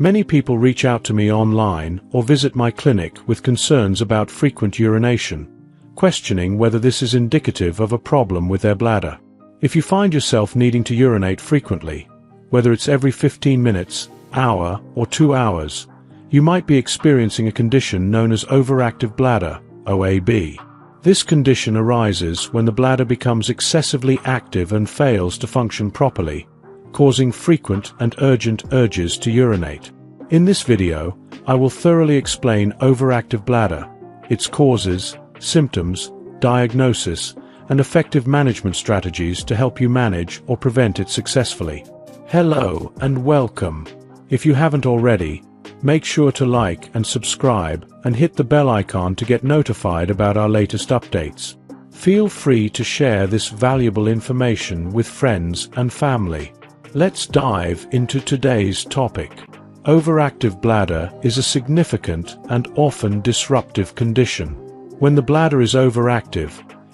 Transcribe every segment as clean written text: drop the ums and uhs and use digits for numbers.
Many people reach out to me online or visit my clinic with concerns about frequent urination, questioning whether this is indicative of a problem with their bladder. If you find yourself needing to urinate frequently, whether it's every 15 minutes, hour, or 2 hours, you might be experiencing a condition known as overactive bladder, OAB. This condition arises when the bladder becomes excessively active and fails to function properly, causing frequent and urgent urges to urinate. In this video, I will thoroughly explain overactive bladder, its causes, symptoms, diagnosis, and effective management strategies to help you manage or prevent it successfully. Hello and welcome. If you haven't already, make sure to like and subscribe and hit the bell icon to get notified about our latest updates. Feel free to share this valuable information with friends and family. Let's dive into today's topic. Overactive bladder is a significant and often disruptive condition. When the bladder is overactive,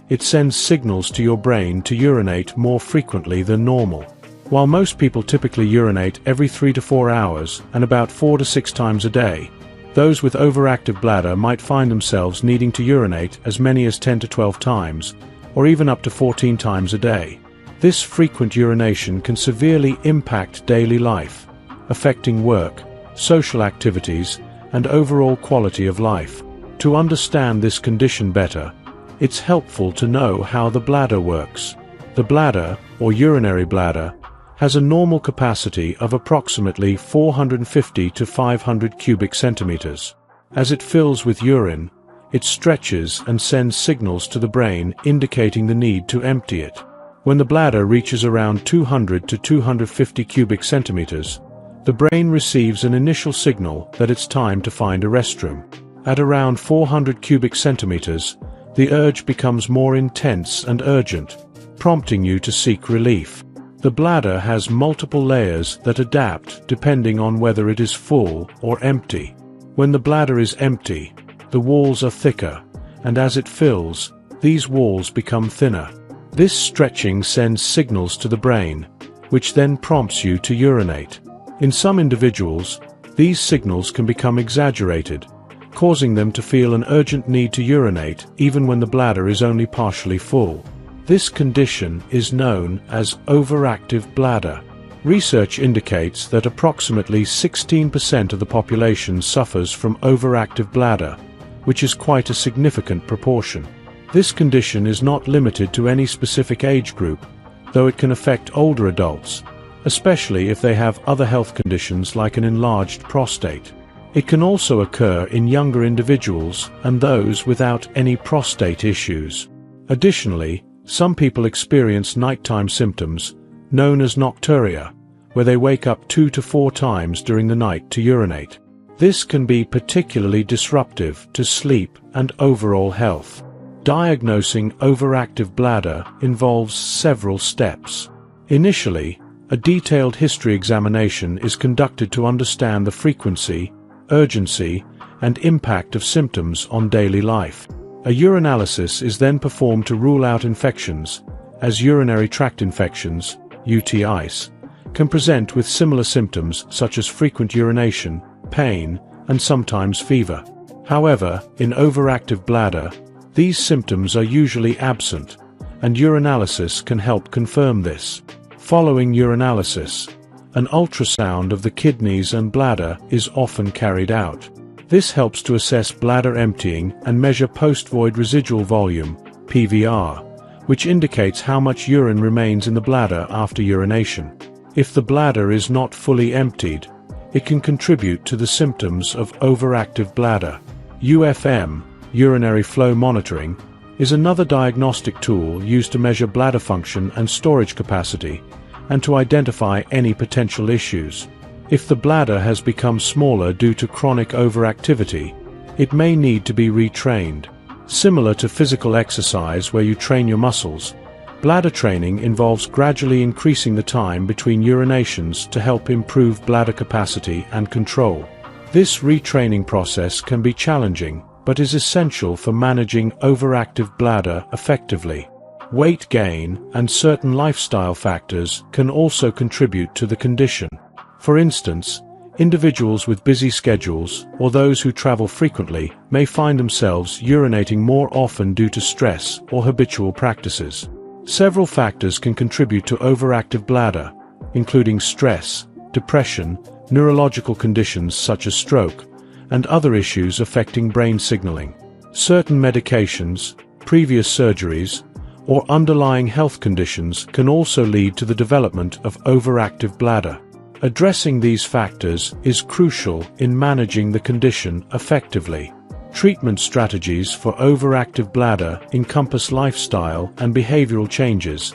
it sends signals to your brain to urinate more frequently than normal. While most people typically urinate every 3 to 4 hours and about 4 to 6 times a day, those with overactive bladder might find themselves needing to urinate as many as 10 to 12 times, or even up to 14 times a day. This frequent urination can severely impact daily life, affecting work, social activities, and overall quality of life. To understand this condition better, it's helpful to know how the bladder works. The bladder, or urinary bladder, has a normal capacity of approximately 450 to 500 cubic centimeters. As it fills with urine, it stretches and sends signals to the brain indicating the need to empty it. When the bladder reaches around 200 to 250 cubic centimeters, the brain receives an initial signal that it's time to find a restroom. At around 400 cubic centimeters, the urge becomes more intense and urgent, prompting you to seek relief. The bladder has multiple layers that adapt depending on whether it is full or empty. When the bladder is empty, the walls are thicker, and as it fills, these walls become thinner. This stretching sends signals to the brain, which then prompts you to urinate. In some individuals, these signals can become exaggerated, causing them to feel an urgent need to urinate even when the bladder is only partially full. This condition is known as overactive bladder. Research indicates that approximately 16% of the population suffers from overactive bladder, which is quite a significant proportion. This condition is not limited to any specific age group, though it can affect older adults, especially if they have other health conditions like an enlarged prostate. It can also occur in younger individuals and those without any prostate issues. Additionally, some people experience nighttime symptoms, known as nocturia, where they wake up 2 to 4 times during the night to urinate. This can be particularly disruptive to sleep and overall health. Diagnosing overactive bladder involves several steps. Initially, a detailed history examination is conducted to understand the frequency, urgency, and impact of symptoms on daily life. A urinalysis is then performed to rule out infections, as urinary tract infections, UTIs, can present with similar symptoms such as frequent urination, pain, and sometimes fever. However, in overactive bladder, these symptoms are usually absent, and urinalysis can help confirm this. Following urinalysis, an ultrasound of the kidneys and bladder is often carried out. This helps to assess bladder emptying and measure post-void residual volume, PVR, which indicates how much urine remains in the bladder after urination. If the bladder is not fully emptied, it can contribute to the symptoms of overactive bladder. UFM, urinary flow monitoring, is another diagnostic tool used to measure bladder function and storage capacity, and to identify any potential issues. If the bladder has become smaller due to chronic overactivity, it may need to be retrained. Similar to physical exercise where you train your muscles, bladder training involves gradually increasing the time between urinations to help improve bladder capacity and control. This retraining process can be challenging, but is essential for managing overactive bladder effectively. Weight gain and certain lifestyle factors can also contribute to the condition. For instance, Individuals with busy schedules, or those who travel frequently, may find themselves urinating more often due to stress or habitual practices. Several factors can contribute to overactive bladder, including stress, depression, neurological conditions such as stroke, and other issues affecting brain signaling. Certain medications, previous surgeries, or underlying health conditions can also lead to the development of overactive bladder. Addressing these factors is crucial in managing the condition effectively. Treatment strategies for overactive bladder encompass lifestyle and behavioral changes,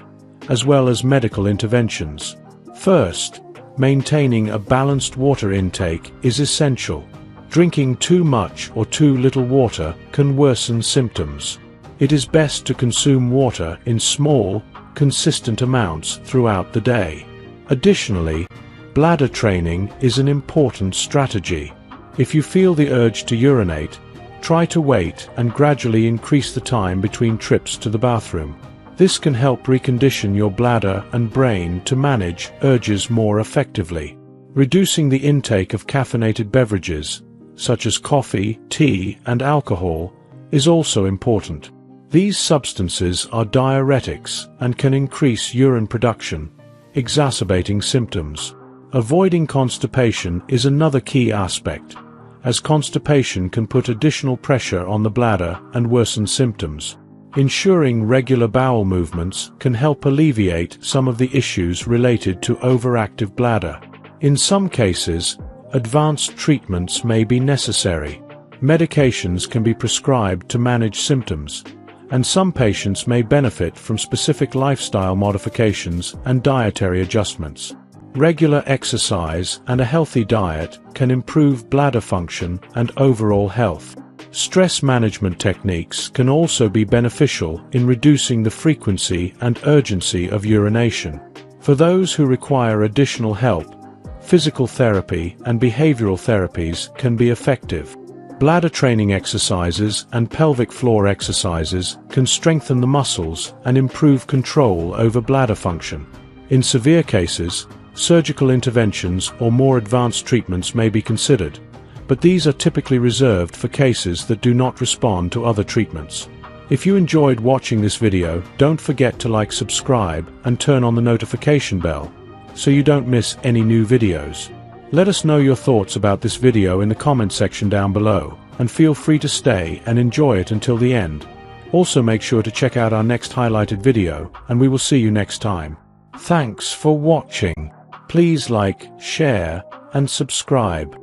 as well as medical interventions. First, maintaining a balanced water intake is essential. Drinking too much or too little water can worsen symptoms. It is best to consume water in small, consistent amounts throughout the day. Additionally, bladder training is an important strategy. If you feel the urge to urinate, try to wait and gradually increase the time between trips to the bathroom. This can help recondition your bladder and brain to manage urges more effectively. Reducing the intake of caffeinated beverages, such as coffee, tea, and alcohol, is also important. These substances are diuretics and can increase urine production, exacerbating symptoms. Avoiding constipation is another key aspect, as constipation can put additional pressure on the bladder and worsen symptoms. Ensuring regular bowel movements can help alleviate some of the issues related to overactive bladder. In some cases, advanced treatments may be necessary. Medications can be prescribed to manage symptoms, and some patients may benefit from specific lifestyle modifications and dietary adjustments. Regular exercise and a healthy diet can improve bladder function and overall health. Stress management techniques can also be beneficial in reducing the frequency and urgency of urination. For those who require additional help, physical therapy and behavioral therapies can be effective. Bladder training exercises and pelvic floor exercises can strengthen the muscles and improve control over bladder function. In severe cases, surgical interventions or more advanced treatments may be considered, but these are typically reserved for cases that do not respond to other treatments. If you enjoyed watching this video, don't forget to like, subscribe, and turn on the notification bell, so you don't miss any new videos. Let us know your thoughts about this video in the comment section down below, and feel free to stay and enjoy it until the end. Also make sure to check out our next highlighted video, and we will see you next time. Thanks for watching. Please like, share, and subscribe.